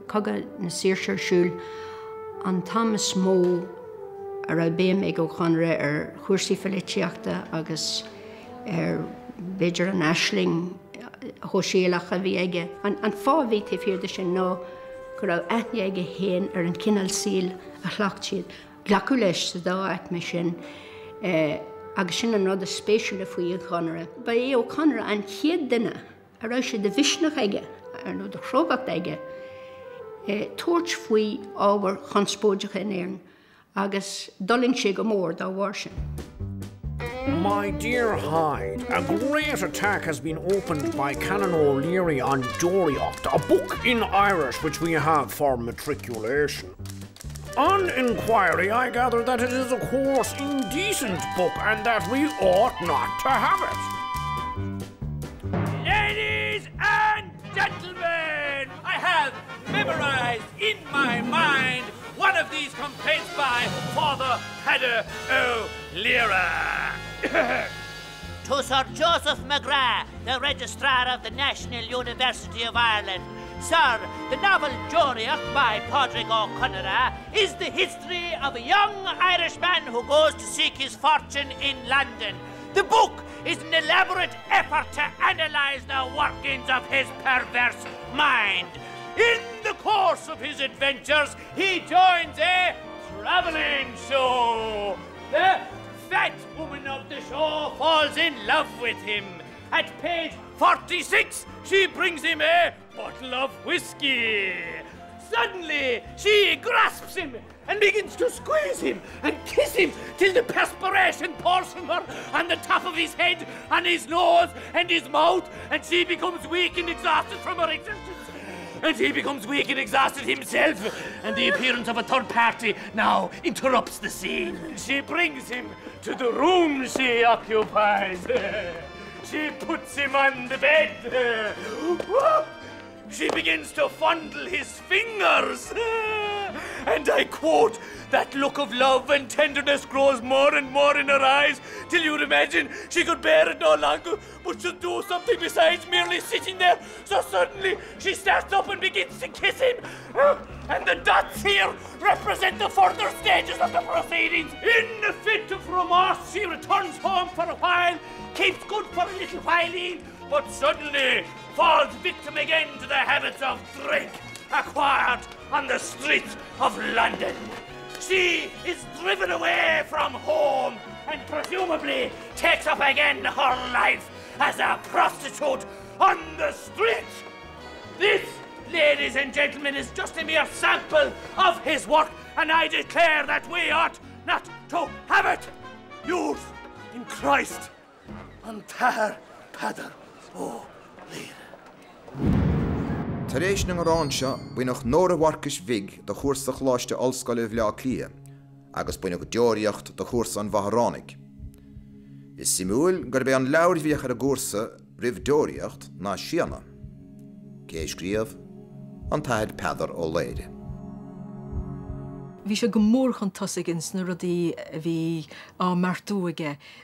Coga na Seanchas an Thomas Mó Padraic O'Conaire chuirsaí filliteachta agus beidir an aisling hóisiach a bhí aige. An fábhí tífhiúda sin ná go raibh aithne aige héin an cinál síl a chhlacht siad. Glacu leis sa dá aithme sin agus sin an rud a spéisiúla faoi O'Conaire. Ba O'Conaire an chéad duine a raibh sé de bhisneach aige ar nó de chróbacht aige tuairt faoi ábhar chunspóideach in éireann agus doling sé go mór dá bhhair sin. My dear Hyde, a great attack has been opened by Canon O'Leary on Doriacht, a book in Irish which we have for matriculation. On inquiry, I gather that it is a coarse, indecent book and that we ought not to have it. Ladies and gentlemen, I have memorized in my mind one of these complaints by Father Padraic O'Leary. To Sir Joseph McGrath, the Registrar of the National University of Ireland. Sir, the novel Doriacht by Padraic O'Conaire is the history of a young Irishman who goes to seek his fortune in London. The book is an elaborate effort to analyse the workings of his perverse mind. In the course of his adventures, he joins a travelling show. The fat woman of the show falls in love with him. At page 46, she brings him a bottle of whiskey. Suddenly, she grasps him and begins to squeeze him and kiss him till the perspiration pours from her on the top of his head, on his nose and his mouth, and she becomes weak and exhausted from her existence. And he becomes weak and exhausted himself, and the appearance of a third party now interrupts the scene. She brings him to the room she occupies. She puts him on the bed. She begins to fondle his fingers. And I quote, that look of love and tenderness grows more and more in her eyes, till you'd imagine she could bear it no longer, but should do something besides merely sitting there. So suddenly she starts up and begins to kiss him. And the dots here represent the further stages of the proceedings. In a fit of remorse, she returns home for a while, keeps good for a little while in, but suddenly falls victim again to the habits of drink acquired on the streets of London. She is driven away from home and presumably takes up again her life as a prostitute on the street. This, ladies and gentlemen, is just a mere sample of his work, and I declare that we ought not to have it. Yours in Christ, Padraic O'Leary. Taréis na Seanchas, buoinach nóra bharcais vig do chuirsa chláiste ollscoile bhleá clia, agus buoinach Doriacht do chuirsa an bhathránaigh. Is simúil gur be an leabhar bhíoch ar a gúrsa ribh Doriacht ná Sianna. Cé scríomh an taithid Padraic O'Leary. Bhí sé go mór chun tosaigh in sna rudaí bhí á martú aige.